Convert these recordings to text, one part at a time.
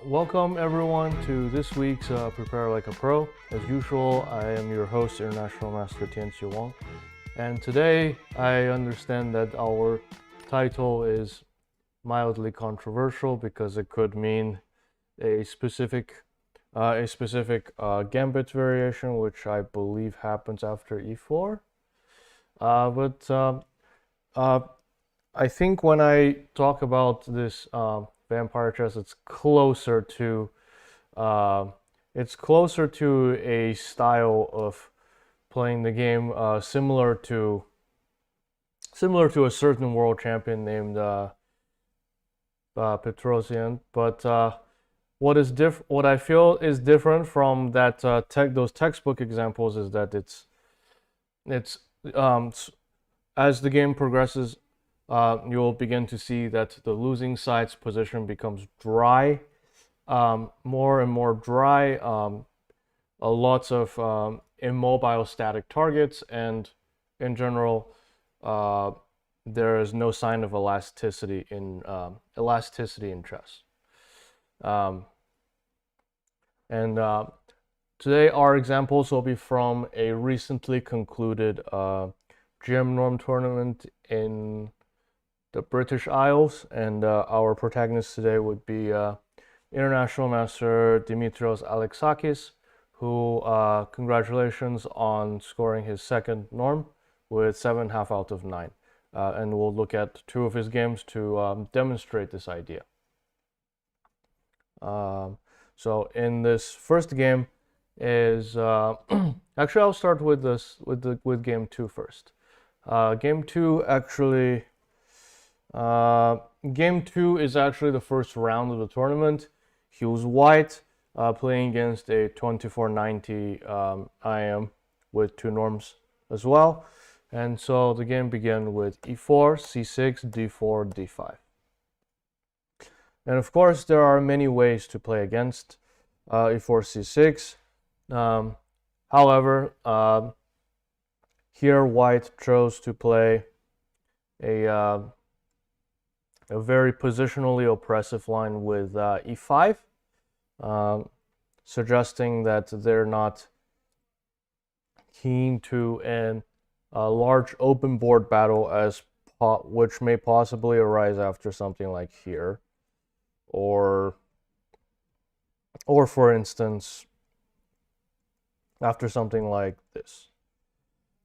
Welcome everyone to this week's Prepare Like a Pro. As usual, I am your host, International Master Tianqi Wang. And today, I understand that our title is mildly controversial because it could mean a specific gambit variation, which I believe happens after e4. I think when I talk about this vampire chess, it's closer to a style of playing the game similar to a certain world champion named Petrosian. But what I feel is different from that those textbook examples is that it's as the game progresses, you'll begin to see that the losing side's position becomes dry, more and more dry, lots of immobile static targets, and in general, there is no sign of elasticity in chess. Today our examples will be from a recently concluded GM Norm tournament in the British Isles, and our protagonist today would be International Master Dimitris Alexakis, who congratulations on scoring his second Norm with 7.5 out of 9. And we'll look at two of his games to demonstrate this idea. So in this first game is actually I'll start with game 2 first. Game 2 actually. Game 2 is actually the first round of the tournament. He was white, playing against a 2490 IM with 2 norms as well. And so the game began with e4, c6, d4, d5. And of course, there are many ways to play against e4, c6. However, here white chose to play a very positionally oppressive line with e5, suggesting that they're not keen to a large open board battle which may possibly arise after something like here, or for instance after something like this.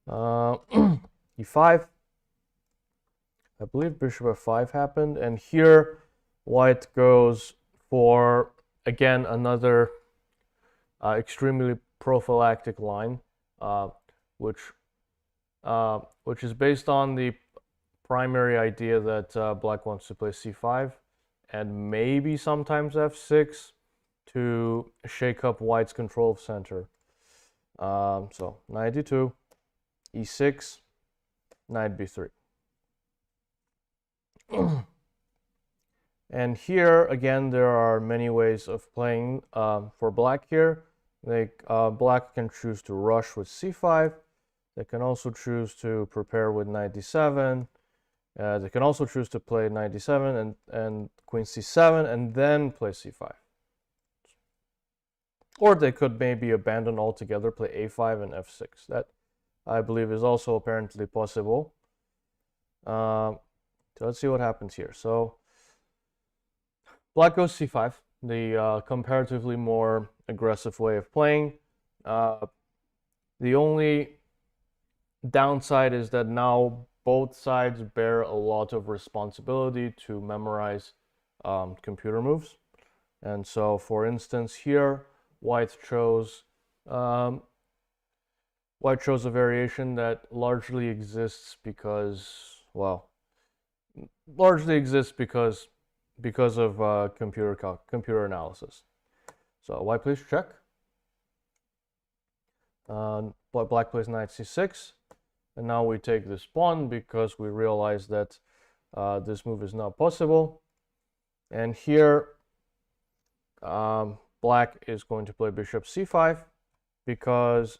e5. I believe bishop f5 happened, and here white goes for, again, another extremely prophylactic line, which is based on the primary idea that black wants to play c5 and maybe sometimes f6 to shake up white's control of center. So knight d2, e6, knight b3. And here again there are many ways of playing for black here. Black can choose to rush with c5. They can also choose to prepare with knight d7. They can also choose to play knight d7 and queen c7 and then play c5. Or they could maybe abandon altogether, play a5 and f6. That, I believe, is also apparently possible. So let's see what happens here. So black goes c5, the comparatively more aggressive way of playing. The only downside is that now both sides bear a lot of responsibility to memorize computer moves. And so, for instance, here white chose a variation that largely exists because of computer analysis. So white plays check. Black plays knight c6, and now we take this pawn because we realize that this move is not possible. And here, black is going to play bishop c5 because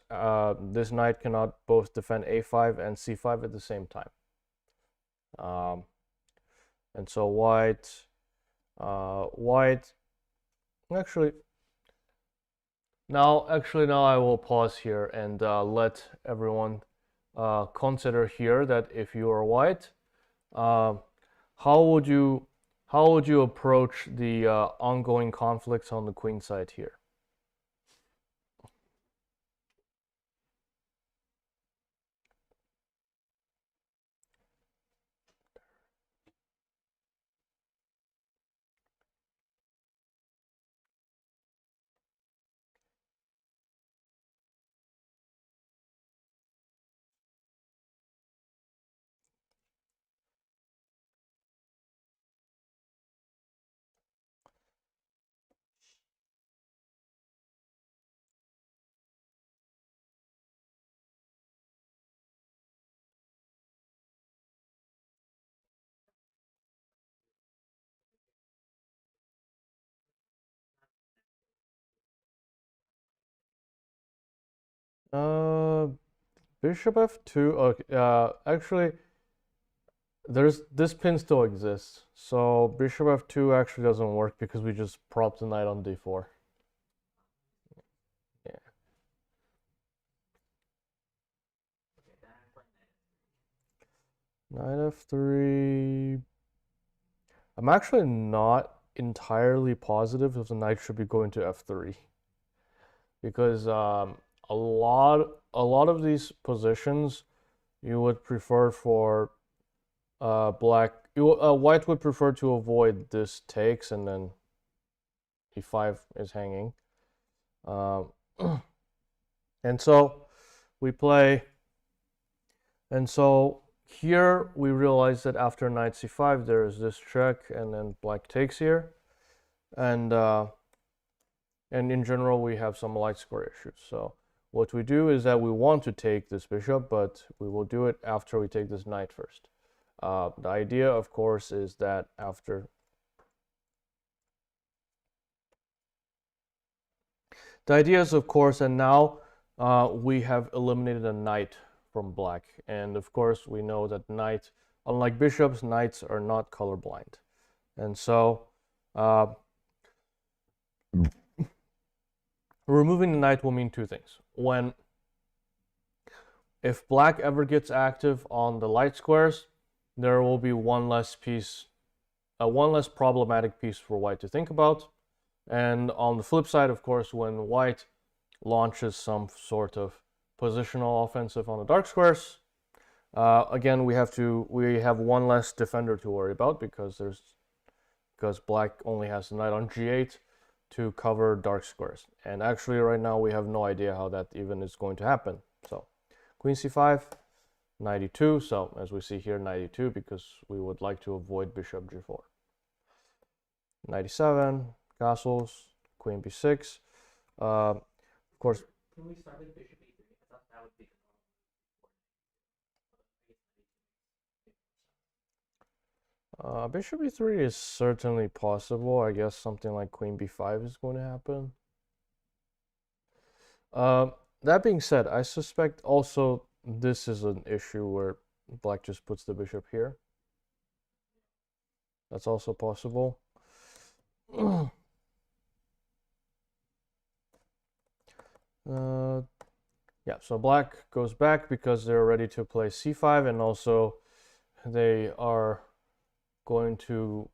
this knight cannot both defend a5 and c5 at the same time. And so white Actually, now I will pause here and let everyone consider here that if you are white, uh, how would you approach the ongoing conflicts on the queen side here? Uh, Bishop f2. Okay. Actually, there's this pin still exists, so Bishop f2 actually doesn't work because we just propped the knight on d4. Yeah. Knight f3. I'm actually not entirely positive if the knight should be going to f3 because a lot of these positions you would prefer for white would prefer to avoid this takes and then e5 is hanging. And so we play, and so here we realize that after knight c5 there is this check and then black takes here, and in general we have some light square issues. So what we do is that we want to take this bishop, but we will do it after we take this knight first. The idea, of course, is that after the idea is, of course, and now we have eliminated a knight from black, and of course we know that knight, unlike bishops, knights are not colorblind, and so removing the knight will mean two things. If black ever gets active on the light squares, there will be one less problematic piece for white to think about. And on the flip side, of course, when white launches some sort of positional offensive on the dark squares, again we have one less defender to worry about because black only has the knight on g8 to cover dark squares. And actually right now we have no idea how that even is going to happen. So queen c5, 92. So as we see here, 92 because we would like to avoid bishop g4. 97, castles, queen b6. Of course. Can we start with bishop e3? I thought that would be Bishop e3 is certainly possible. I guess something like queen b5 is going to happen. That being said, I suspect also this is an issue where black just puts the bishop here. That's also possible. Yeah, so black goes back because they're ready to play c5, and also they are going to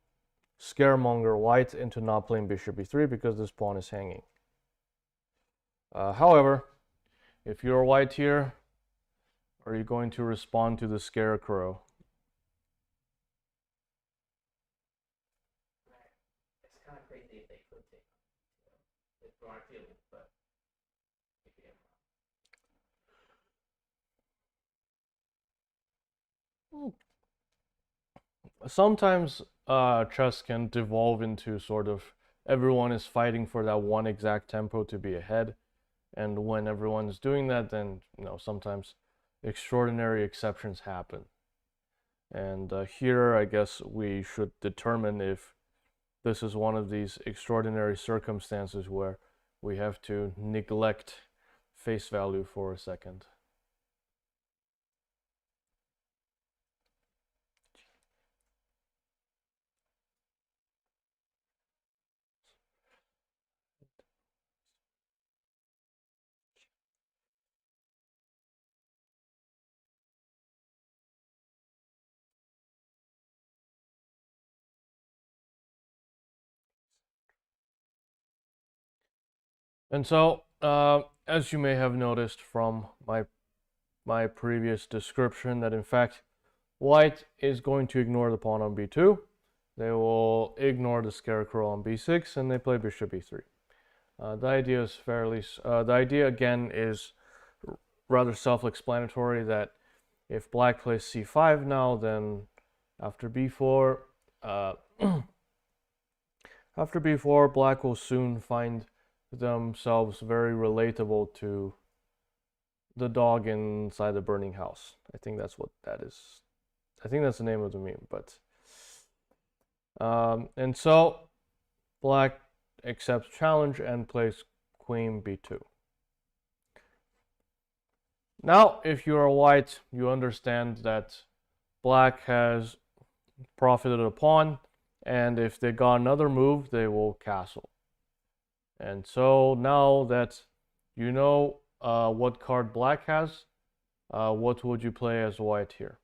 scaremonger white into not playing bishop e3 because this pawn is hanging. However, if you're white here, are you going to respond to the scarecrow? It's kind of crazy if they could take with broad feeling, but Sometimes chess can devolve into sort of everyone is fighting for that one exact tempo to be ahead, and when everyone is doing that, then sometimes extraordinary exceptions happen. And here I guess we should determine if this is one of these extraordinary circumstances where we have to neglect face value for a second. And so, as you may have noticed from my previous description, that in fact, white is going to ignore the pawn on b2. They will ignore the scarecrow on b6, and they play bishop e3. The idea is the idea again is rather self-explanatory, that if black plays c5 now, then after b4, after b4, black will soon find themselves very relatable to the dog inside the burning house. I think that's what that is. I think that's the name of the meme, but and so black accepts challenge and plays queen b2. Now, if you are white, you understand that black has profited a pawn, and if they got another move, they will castle. And so now that you know what card black has, what would you play as white here?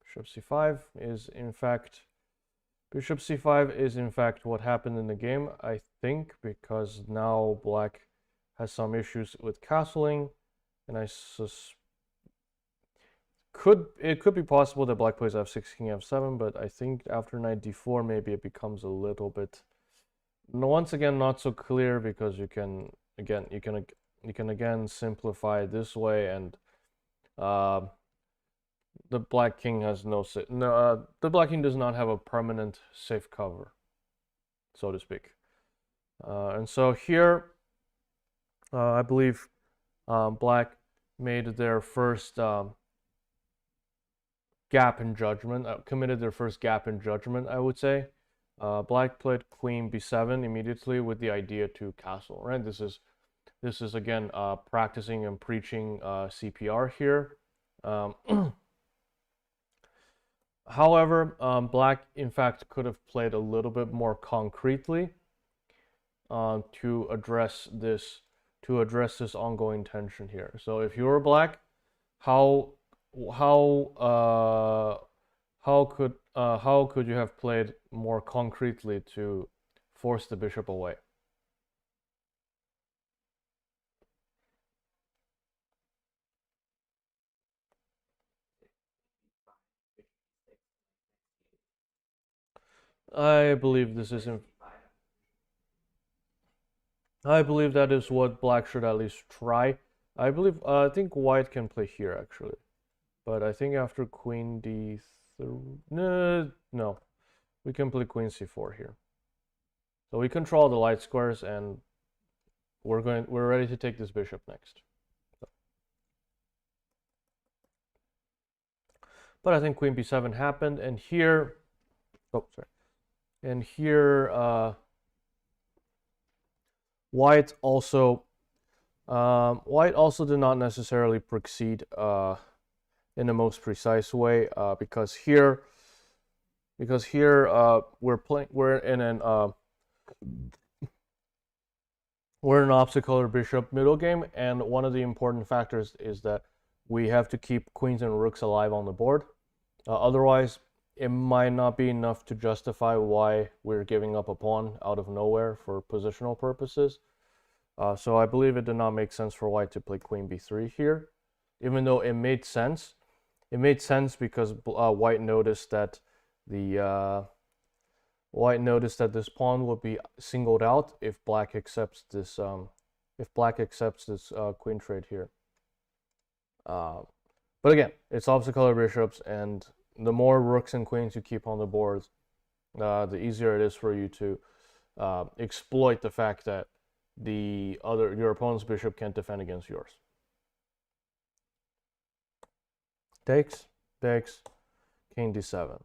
Bishop c5 is in fact what happened in the game, I think, because now black has some issues with castling, and it could be possible that black plays f6, king f7, but I think after knight d4 maybe it becomes a little bit, once again, not so clear, because you can again simplify it this way, and the black king has the black king does not have a permanent safe cover, so to speak. And so here, I believe black made their first gap in judgment, committed their first gap in judgment, I would say. Black played queen b7 immediately with the idea to castle, right? This is again practicing and preaching CPR here. However, black in fact could have played a little bit more concretely to address this ongoing tension here. So if you were black, how could you have played more concretely to force the bishop away? I believe that is what black should at least try. I think white can play here actually, but I think after queen d3, no, we can play queen c4 here. So we control the light squares, and we're ready to take this bishop next. But I think queen b7 happened, and here, and here white also did not necessarily proceed in the most precise way, because here we're in an obstacle bishop middle game, and one of the important factors is that we have to keep queens and rooks alive on the board. Otherwise, it might not be enough to justify why we're giving up a pawn out of nowhere for positional purposes. So I believe it did not make sense for white to play queen b3 here, even though it made sense. It made sense because white noticed that this pawn would be singled out if black accepts this queen trade here. But again, it's opposite color bishops, and the more rooks and queens you keep on the board, the easier it is for you to exploit the fact that your opponent's bishop can't defend against yours. Takes, king d7.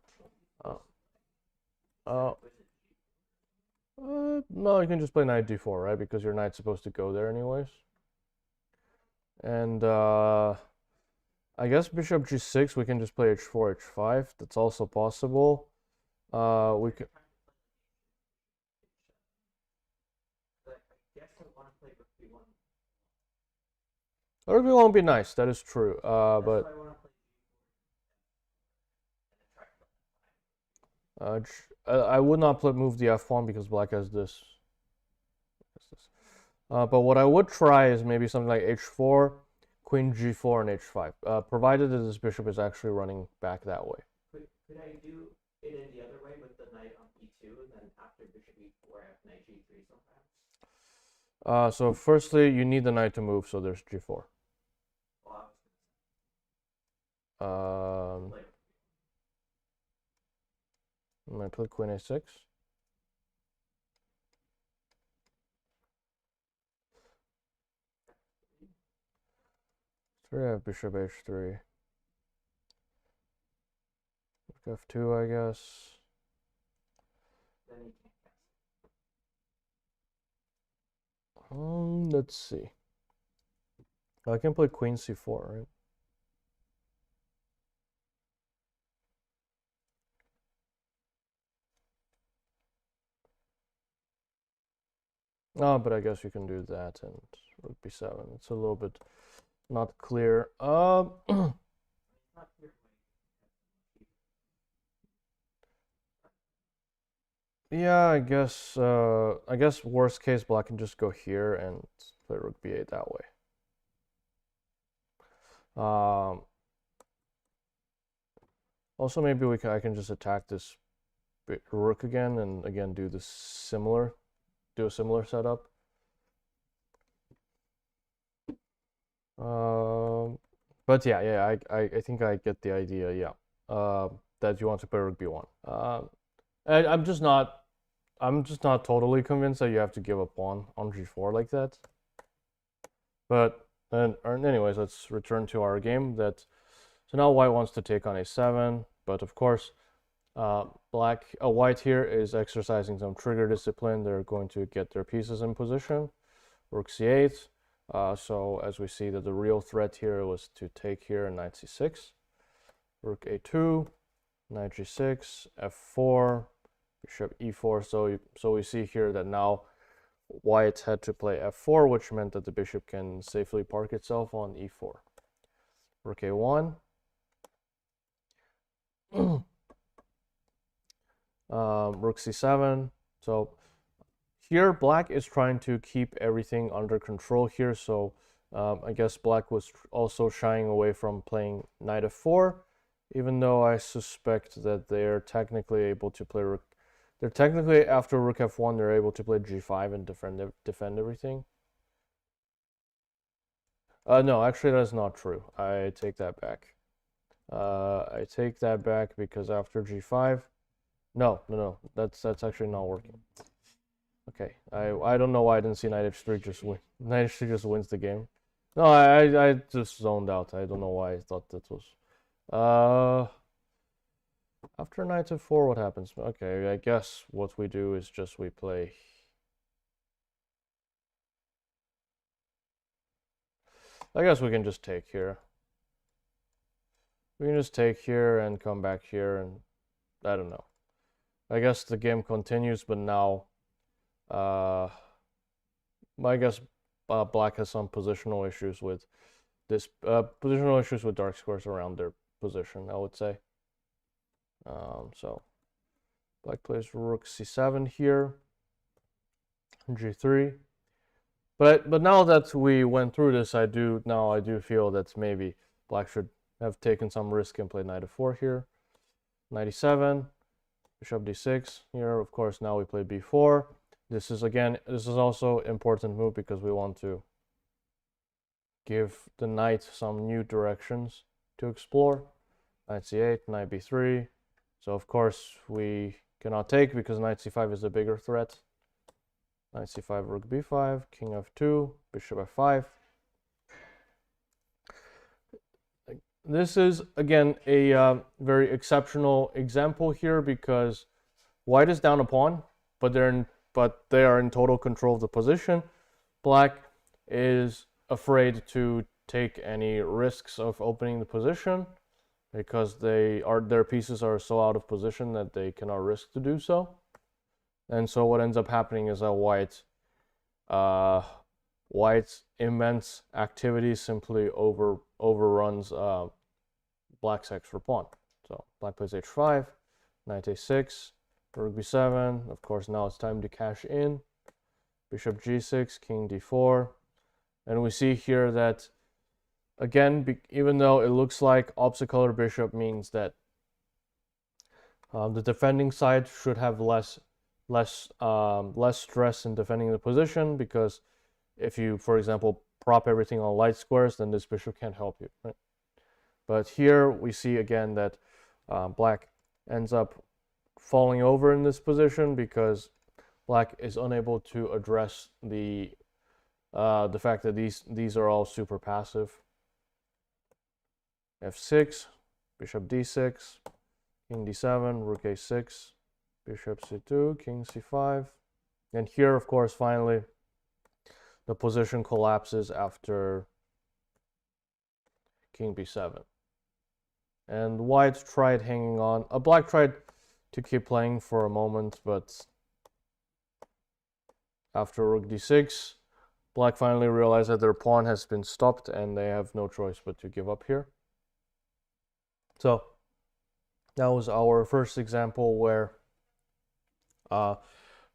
No, you can just play knight d4, right? Because your knight's supposed to go there anyways. And I guess bishop g6, we can just play h4, h5. That's also possible. We can. Rook b1 won't be nice. That is true. But I would not move the f pawn because black has this. But what I would try is maybe something like h4, queen g4, and h5, provided that this bishop is actually running back that way. Could I do it in the other way with the knight on e2, and then after bishop e4, I have knight g3 sometimes? So firstly, you need the knight to move, so there's g4. Well, I might play queen a6. So I have bishop h3. f2, I guess. then you can't pass. Let's see. I can play queen c4, right? Oh, but I guess you can do that and rook b7. It's a little bit not clear. Yeah, I guess worst case black can just go here and play rook b8 that way. Also maybe I can just attack this rook again and again do a similar setup. But yeah, I think I get the idea. Yeah, that you want to play rook b1. I'm just not totally convinced that you have to give a pawn on g4 like that. But anyways, let's return to our game. So now white wants to take on a7, but of course, white here is exercising some trigger discipline. They're going to get their pieces in position. Rook c8. So as we see that the real threat here was to take here knight c6. Rook a2, knight g6, f4, bishop e4. So we see here that now white had to play f4, which meant that the bishop can safely park itself on e4. Rook a1. Rook c7. So here black is trying to keep everything under control here. So I guess black was also shying away from playing knight f4, even though I suspect that they're technically able to play rook. They're technically, after rook f1, they're able to play g5 and defend everything. No, actually that's not true. I take that back. I take that back because after g5, no, that's actually not working. Okay, I don't know why I didn't see knight h3 just win. Knight h3 just wins the game. No, I just zoned out. I don't know why I thought that was. After knight f4, what happens? Okay, I guess what we do is just we play. I guess we can just take here. We can just take here and come back here, and I don't know. I guess the game continues, but now, I guess black has some positional issues with this. Positional issues with dark squares around their position, I would say. So black plays rook c7 here, g3. But now that we went through this, I do feel that maybe black should have taken some risk and played knight f4 here, knight e7, bishop d6 here. Of course, now we play b4. This is also important move because we want to give the knight some new directions to explore. Knight c8, knight b3. So of course we cannot take because knight c5 is a bigger threat. Knight c5, rook b5, king f2, bishop f5. This is again a very exceptional example here because white is down a pawn, but they are in total control of the position. Black is afraid to take any risks of opening the position because their pieces are so out of position that they cannot risk to do so. And so what ends up happening is that white's immense activity simply overruns black's extra pawn. So black plays h5, knight a6, rook b7. Of course, now it's time to cash in. Bishop g6, king d4. And we see here that, again, even though it looks like opposite color bishop means that the defending side should have less stress in defending the position, because if you, for example, prop everything on light squares, then this bishop can't help you, right? But here we see again that black ends up falling over in this position because black is unable to address the fact that these are all super passive. f6, bishop d6, king d7, rook a6, bishop c2, king c5. And here, of course, finally, the position collapses after king b7. And white tried hanging on. Black tried to keep playing for a moment, but after rook d6, black finally realized that their pawn has been stopped and they have no choice but to give up here. So that was our first example where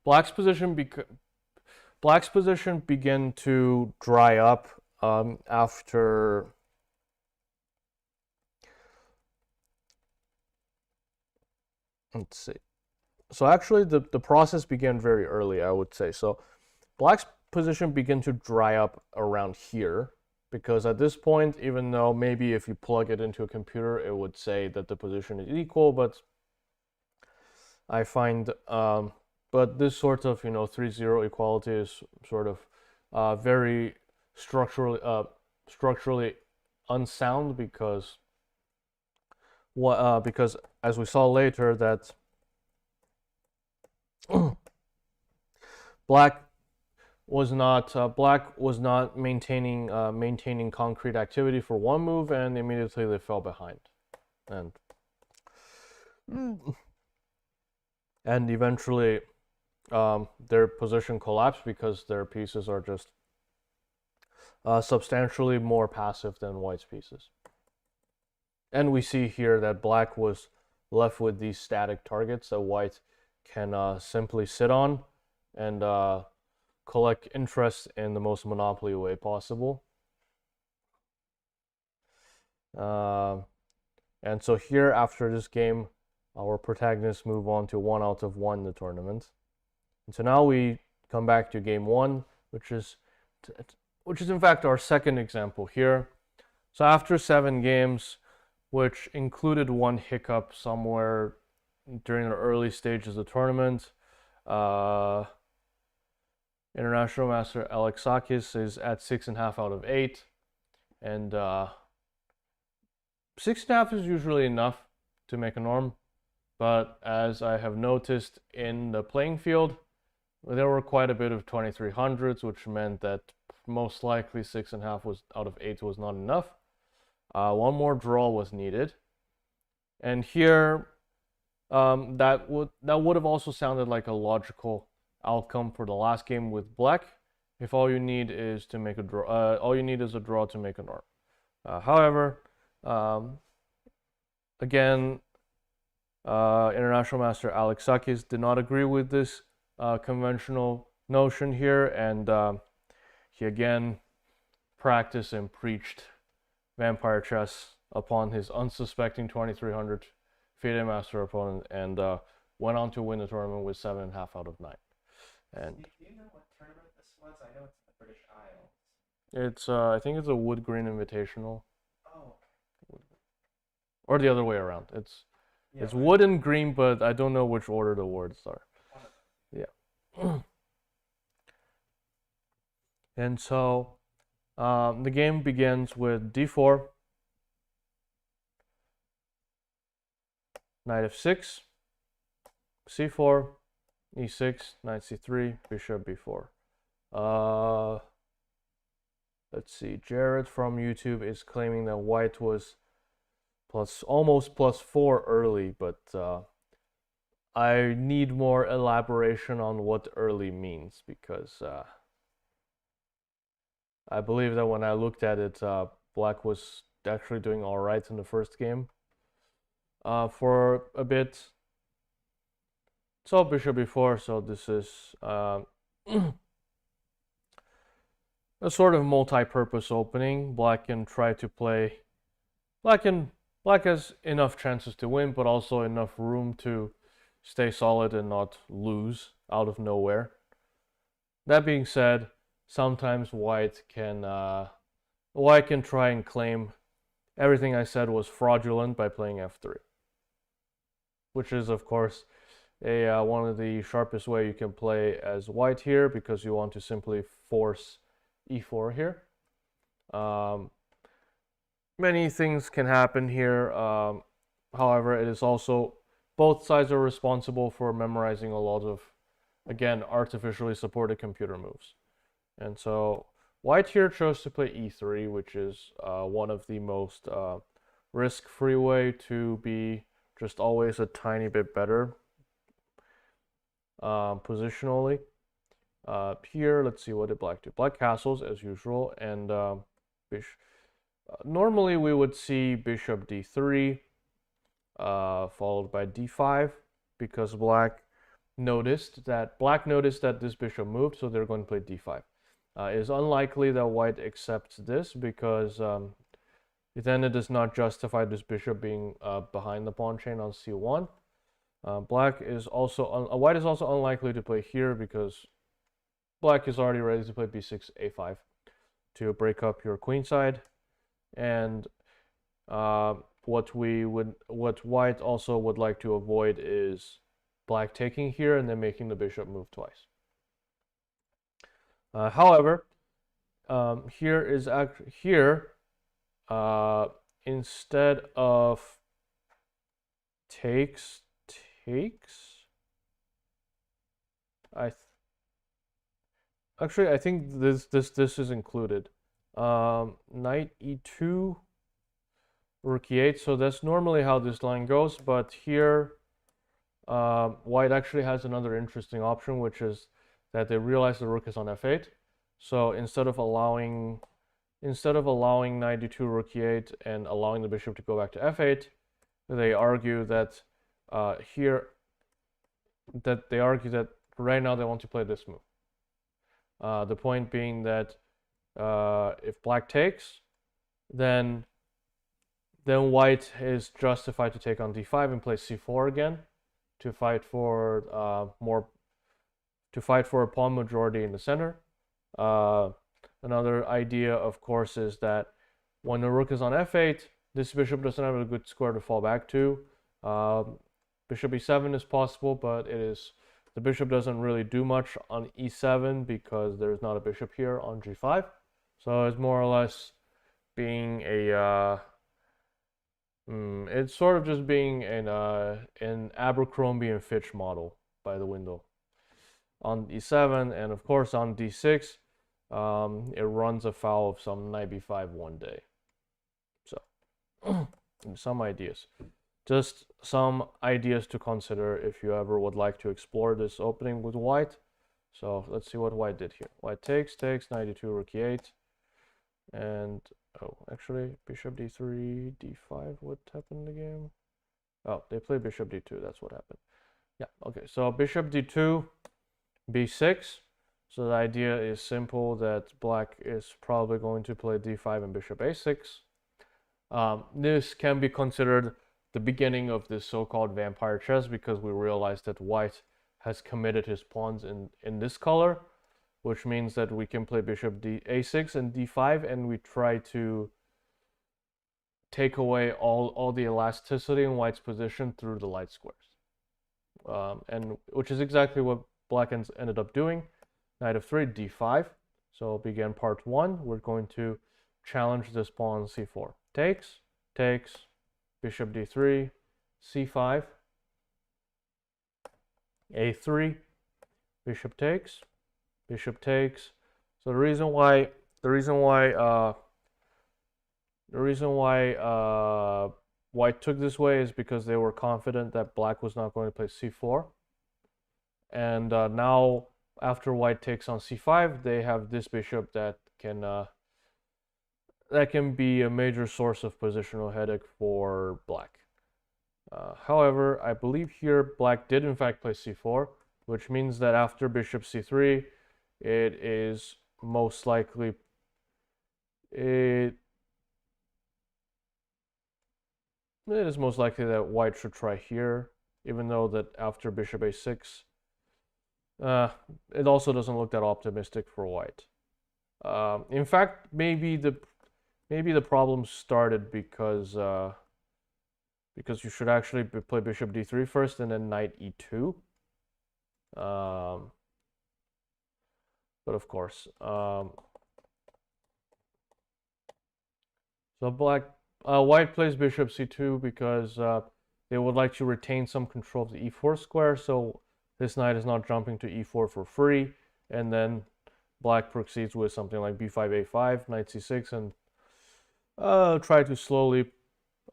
black's position began to dry up after let's see. So actually the process began very early, I would say. So black's position began to dry up around here, because at this point, even though maybe if you plug it into a computer, it would say that the position is equal, but I find, but this sort of, 3-0 equality is sort of very structurally unsound, because as we saw later that black was not maintaining concrete activity for one move, and immediately they fell behind, and eventually their position collapsed because their pieces are just substantially more passive than white's pieces. And we see here that black was left with these static targets that white can simply sit on and collect interest in the most monopoly way possible. And so here, after this game, our protagonists move on to 1 out of 1 in the tournament. And so now we come back to game 1, which is in fact our second example here. So after 7 games, which included one hiccup somewhere during the early stages of the tournament, International Master Alexakis is at 6.5 out of 8, and 6.5 is usually enough to make a norm, but as I have noticed in the playing field, there were quite a bit of 2300s, which meant that most likely 6.5 out of 8 was not enough. One more draw was needed, and here that would have also sounded like a logical outcome for the last game with black, if all you need is to make a draw. All you need is a draw to make a norm. However, again, International Master Alexakis did not agree with this conventional notion here, and he again practiced and preached vampire chess upon his unsuspecting 2300 FIDE Master opponent, and went on to win the tournament with 7.5 out of 9. And do you know what tournament this was? I know it's in the British Isles. It's I think it's a Wood Green Invitational. Oh. Or the other way around. It's Yeah, wood and green, but I don't know which order the words are. Yeah. And so the game begins with d4, knight f6, c4, e6, knight c3, bishop b4. Let's see. Jared from YouTube is claiming that white was almost +4 early, but I need more elaboration on what early means, because I believe that when I looked at it, black was actually doing all right in the first game for a bit. So bishop b4, so this is a sort of multi-purpose opening. Black can try to play, black has enough chances to win, but also enough room to stay solid and not lose out of nowhere. That being said, sometimes white can try and claim everything I said was fraudulent by playing f3, which is of course one of the sharpest way you can play as white here, because you want to simply force e4 here. Many things can happen here. However, it is also, both sides are responsible for memorizing a lot of, again, artificially supported computer moves. And so white here chose to play e3, which is one of the most risk-free way to be just always a tiny bit better positionally. Here, let's see, what did black do? Black castles as usual, and bishop. Normally we would see bishop d3 followed by d5, because black noticed that this bishop moved, so they're going to play d5. It is unlikely that white accepts this, because then it does not justify this bishop being behind the pawn chain on c1. White is also unlikely to play here, because black is already ready to play b6, a5 to break up your queen side. And what white also would like to avoid is black taking here and then making the bishop move twice. However, instead of takes, I think this is included. Knight e2, rook e8. So that's normally how this line goes, but here white actually has another interesting option, which is that they realize the rook is on f8. So instead of allowing knight e2, rook e8, and allowing the bishop to go back to f8, they argue that right now they want to play this move. The point being that if black takes, then white is justified to take on d5 and play c4 again to fight for a pawn majority in the center. Another idea, of course, is that when the rook is on f8, this bishop doesn't have a good square to fall back to. Bishop e7 is possible, but the bishop doesn't really do much on e7 because there's not a bishop here on g5. So it's more or less being it's sort of just being an Abercrombie and Fitch model by the window on e7, and of course on d6 it runs afoul of some knight b5 one day. So some ideas, just some ideas to consider if you ever would like to explore this opening with white. So let's see what white did here. White takes, knight e2, rook e8, and actually bishop d3, d5. What happened in the game? Oh, they played bishop d2. That's what happened. Yeah, okay. So bishop d2, b6. So the idea is simple, that black is probably going to play d5 and bishop a6. This can be considered the beginning of this so-called vampire chess, because we realize that white has committed his pawns in this color, which means that we can play bishop a6 and d5, and we try to take away all the elasticity in white's position through the light squares, and which is exactly what black ended up doing. Knight f3, d5. So begin part 1. We're going to challenge this pawn c4. Takes, bishop d3, c5, a3, bishop takes. So the reason why white took this way is because they were confident that black was not going to play c4, and now after white takes on c5, they have this bishop that can be a major source of positional headache for black. However, I believe here black did in fact play c4, which means that after bishop c3, it is most likely it is most likely that white should try here, even though that after bishop a6, it also doesn't look that optimistic for white. In fact, maybe the problem started because you should actually play bishop d3 first and then knight e2. But of course, so white plays bishop c2 because they would like to retain some control of the e4 square, so this knight is not jumping to e4 for free, and then black proceeds with something like b5 a5, knight c6, and try to slowly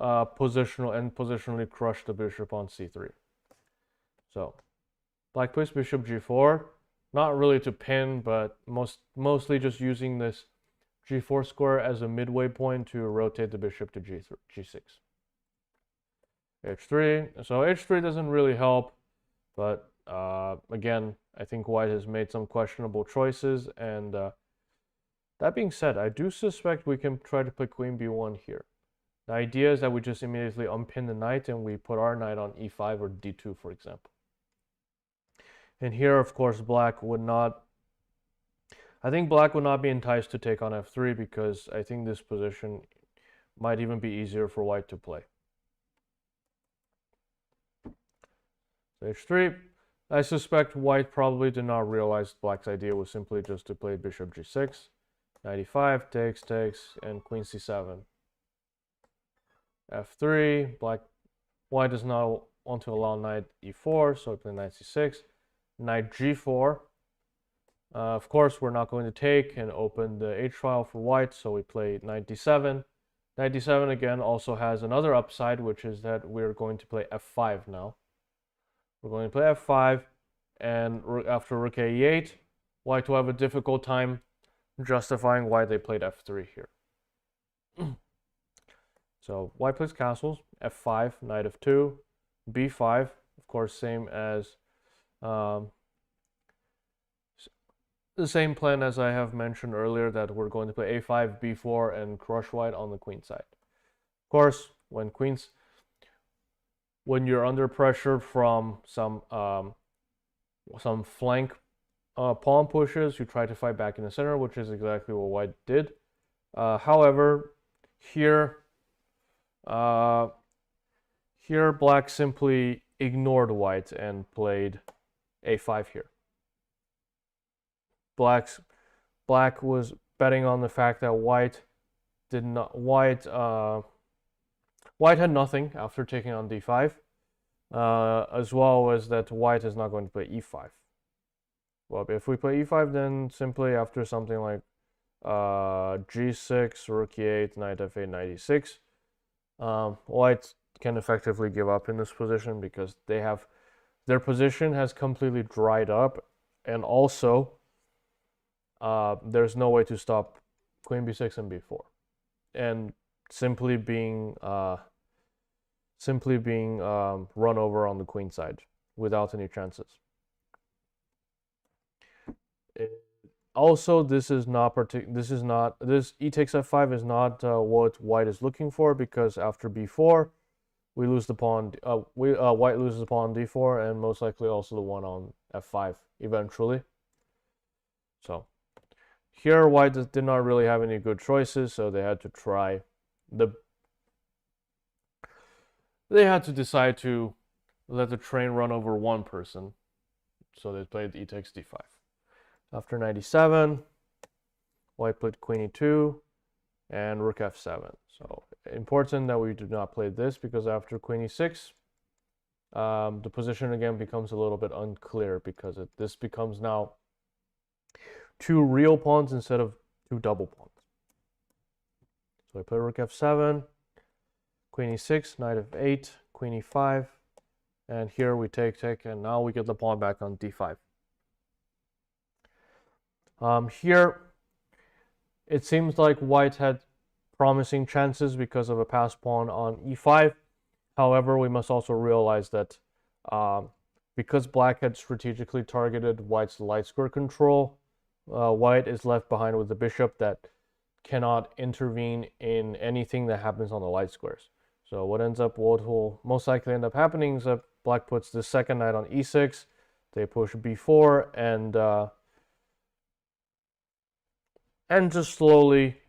positionally crush the bishop on c3. So black plays bishop g4, not really to pin, but mostly just using this g4 square as a midway point to rotate the bishop to g6. h3. So h3 doesn't really help, but again, I think white has made some questionable choices, and that being said, I do suspect we can try to play queen b1 here. The idea is that we just immediately unpin the knight and we put our knight on e5 or d2, for example. And here, of course, black would not be enticed to take on f3 because I think this position might even be easier for white to play. So h3. I suspect white probably did not realize black's idea was simply just to play bishop g6. Knight e5, takes, and queen c7. f3. White does not want to allow knight e4, so we play knight c6. Knight g4. Of course, we're not going to take and open the h file for white, so we play knight d7. Knight d7 again also has another upside, which is that we're going to play f5 now. We're going to play f5, and after rook e8, white will have a difficult time justifying why they played f3 here. So white plays castles, f5, knight f2, b5, of course, same as the same plan as I have mentioned earlier, that we're going to play a5, b4, and crush white on the queen side. Of course, when you're under pressure from some flank pawn pushes, you try to fight back in the center, which is exactly what white did. However, here black simply ignored white and played a5 here. Black was betting on the fact that white had nothing after taking on d5, as well as that white is not going to play e5. Well, if we play e5, then simply after something like g6, rook e8, knight f8, knight e6, white can effectively give up in this position because their position has completely dried up, and also there's no way to stop queen b6 and b4, and simply being run over on the queen side without any chances. Also, this e takes f5 is not what white is looking for, because after b4 we lose the pawn. White loses the pawn on d4, and most likely also the one on f5 eventually. So here white did not really have any good choices, so they had to decide to let the train run over one person. So they played e takes d5. After knight e7, white played queen e2 and rook f7. So important that we do not play this, because after queen e6, the position again becomes a little bit unclear, because this becomes now two real pawns instead of two double pawns. So I play rook f7, queen e6, knight f8, queen e5, and here we take, and now we get the pawn back on d5. Here, it seems like white had promising chances because of a passed pawn on e5. However, we must also realize that because black had strategically targeted white's light square control, white is left behind with the bishop that cannot intervene in anything that happens on the light squares. So what will most likely end up happening is that black puts the second knight on e6, they push b4, and just slowly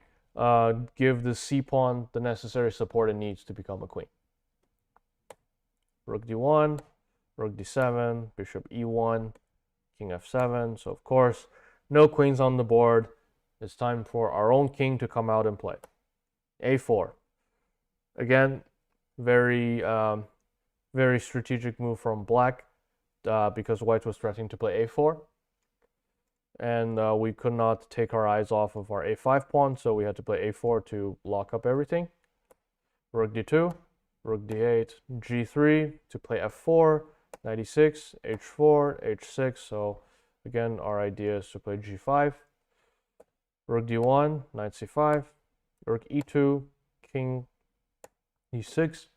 give the c pawn the necessary support it needs to become a queen. Rook d1, rook d7, bishop e1, king f7. So of course, no queens on the board. It's time for our own king to come out and play. a4. Again, very strategic move from black because white was threatening to play a4. And we could not take our eyes off of our a5 pawn, so we had to play a4 to lock up everything. Rook d2, rook d8, g3 to play f4, knight e6, h4, h6. So again, our idea is to play g5. Rook d1, knight c5, rook e2, king e6.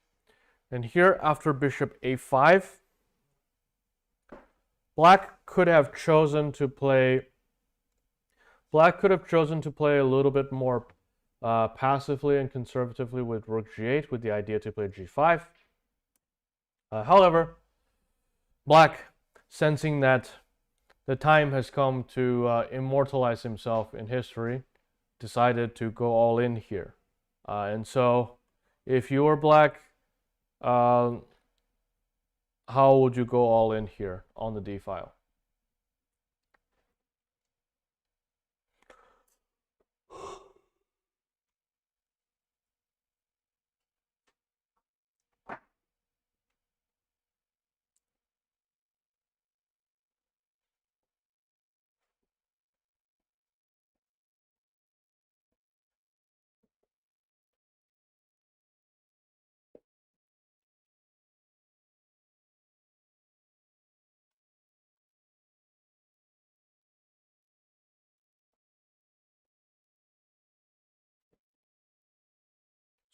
And here, after bishop a5, black could have chosen to play a little bit more passively and conservatively with rook g8, with the idea to play g5. However, black, sensing that the time has come to immortalize himself in history, decided to go all in here. And so, if you were black, how would you go all in here on the d file?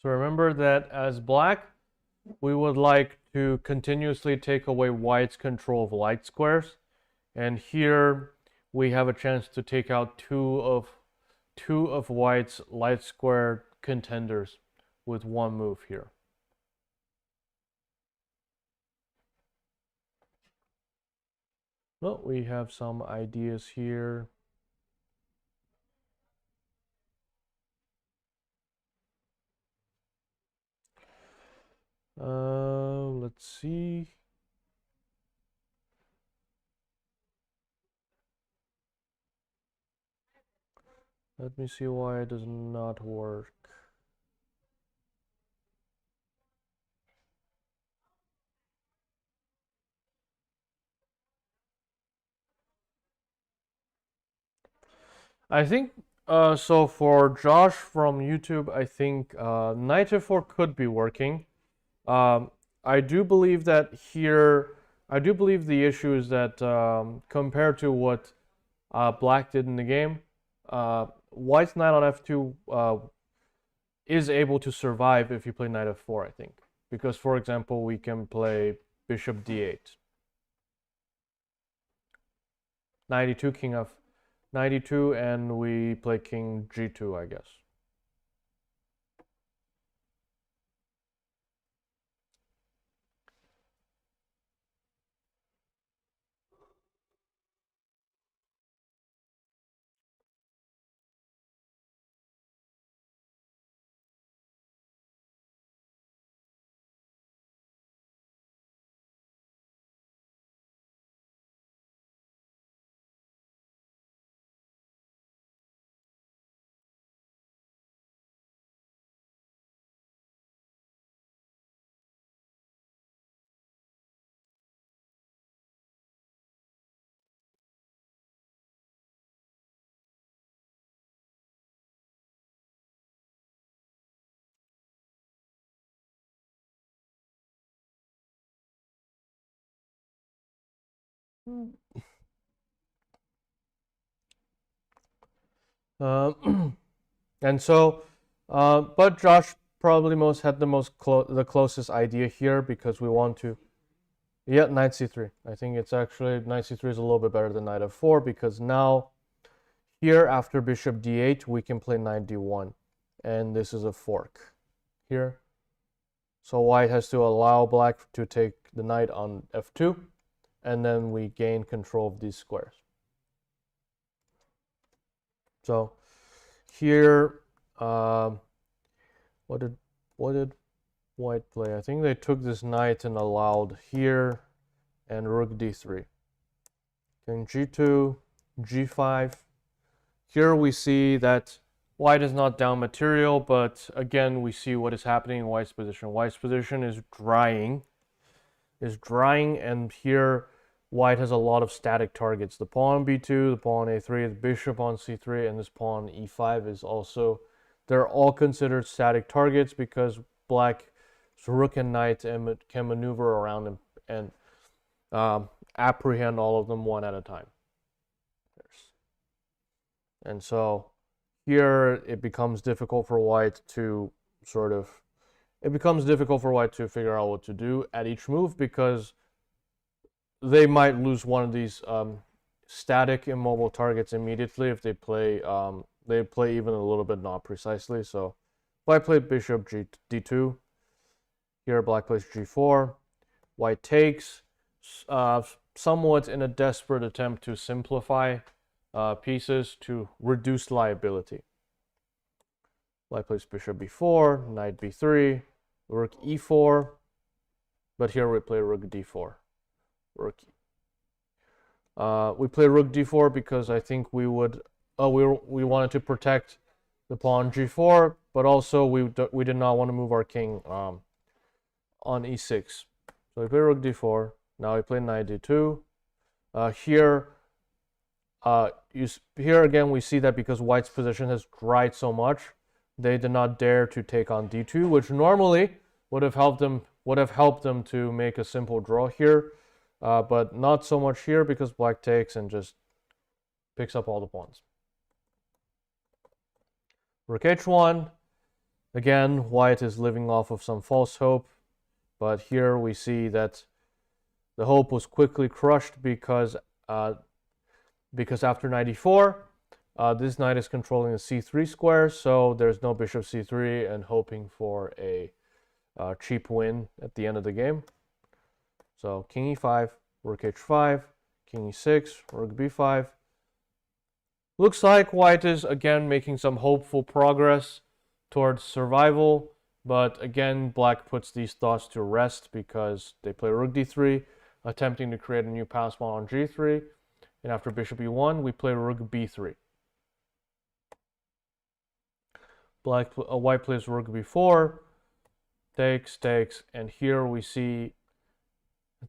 So remember that as black, we would like to continuously take away white's control of light squares. And here we have a chance to take out two of white's light square contenders with one move here. Well, we have some ideas here. Let's see. Let me see why it does not work. I think so for Josh from YouTube, I think knight f4 could be working. I do believe that here, I do believe the issue is that compared to what black did in the game, white's knight on f2 is able to survive if you play knight f4, I think. Because, for example, we can play bishop d8. 92, king f 92, and we play king g2, I guess. And so, but Josh probably had the closest idea here because we want to. Yeah, knight c3. I think it's actually knight c3 is a little bit better than knight f4 because now here after bishop d8 we can play knight d1, and this is a fork here. So white has to allow black to take the knight on f2, and then we gain control of these squares. So here, what did white play? I think they took this knight and allowed here, and rook d3. King g2, g5. Here we see that white is not down material, but again we see what is happening in white's position. White's position is drying, and here white has a lot of static targets. The pawn b2, the pawn a3, the bishop on c3, and this pawn e5 is also, they're all considered static targets because black's rook and knight can maneuver around them and apprehend all of them one at a time. And so here it becomes difficult for white to figure out what to do at each move because they might lose one of these static immobile targets immediately if they play even a little bit not precisely. So white played bishop d2. Here black plays g4. White takes, somewhat in a desperate attempt to simplify pieces to reduce liability. White plays bishop b4, knight b3, rook e4, but here we play rook d4. We play rook d4 because I think we wanted to protect the pawn g4, but also we did not want to move our king on e6. So we play rook d4. Now we play knight d2. Here again we see that because white's position has dried so much, they did not dare to take on d2, which normally would have helped them to make a simple draw here, but not so much here because black takes and just picks up all the pawns. Rook h1. Again, white is living off of some false hope, but here we see that the hope was quickly crushed because after knight e4, this knight is controlling the c3 square, so there's no bishop c3 and hoping for a cheap win at the end of the game. So king e5, rook h5, king e6, rook b5. Looks like white is again making some hopeful progress towards survival, but again black puts these thoughts to rest because they play rook d3, attempting to create a new pass pawn on g3, and after bishop e1 we play rook b3. White plays rook b4, takes, and here we see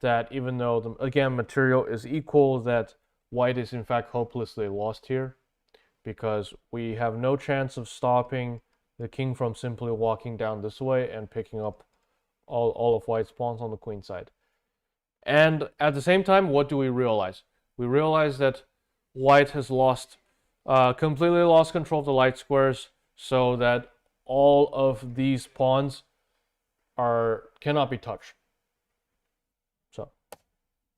that even though again material is equal, that white is in fact hopelessly lost here because we have no chance of stopping the king from simply walking down this way and picking up all of white's pawns on the queen side. And at the same time, what do we realize? We realize that white has completely lost control of the light squares, so that all of these pawns cannot be touched. So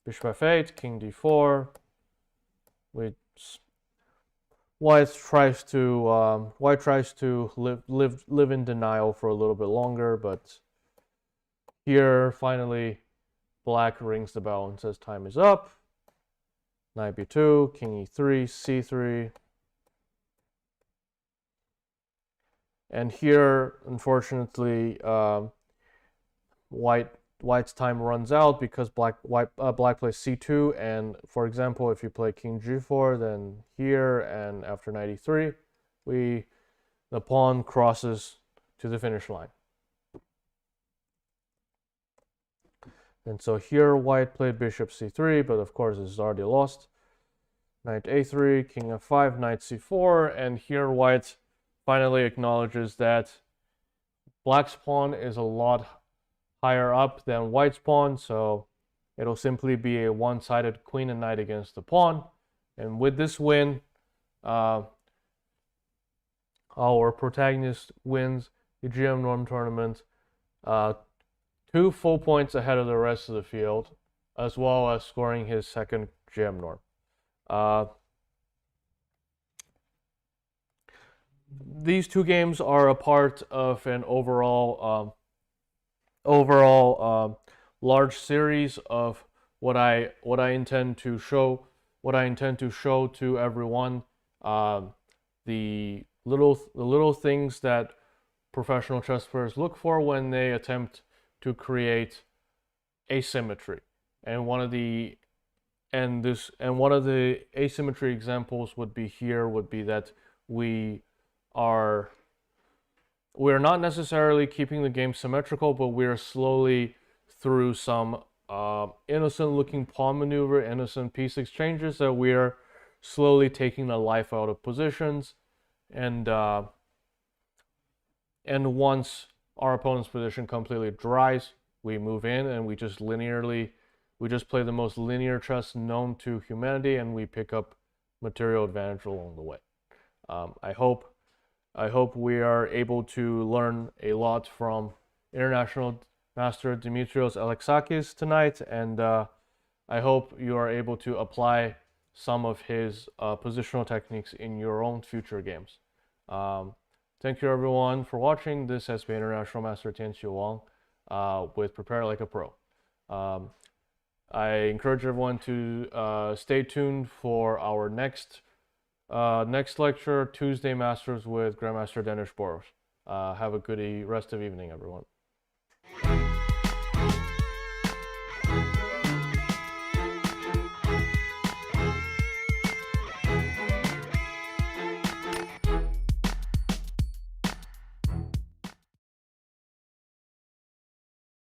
bishop f8, king d4. White tries to live in denial for a little bit longer, but here finally black rings the bell and says time is up. Knight b2, king e3, c3. And here, unfortunately, white's time runs out because black plays c2, and for example, if you play king g4, then here and after knight e3, the pawn crosses to the finish line. And so here white played bishop c3, but of course this is already lost. Knight a3, king f5, knight c4, and here white finally acknowledges that black's pawn is a lot higher up than white's pawn, so it'll simply be a one-sided queen and knight against the pawn. And with this win, our protagonist wins the GM Norm tournament, 2 full points ahead of the rest of the field, as well as scoring his second GM Norm. These 2 games are a part of an overall large series of what I intend to show to everyone, the little things that professional chess players look for when they attempt to create asymmetry. And one of the asymmetry examples would be that we're not necessarily keeping the game symmetrical, but we're slowly, through some innocent looking pawn maneuver, innocent piece exchanges, that we're slowly taking the life out of positions, and once our opponent's position completely dries, we move in and we just play the most linear chess known to humanity, and we pick up material advantage along the way. I hope we are able to learn a lot from International Master Dimitris Alexakis tonight, and I hope you are able to apply some of his positional techniques in your own future games. Thank you everyone for watching. This has been International Master Tianqi Wang with Prepare Like a Pro. I encourage everyone to stay tuned for our next lecture, Tuesday Masters with Grandmaster Denis Boros. Have a good rest of evening, everyone.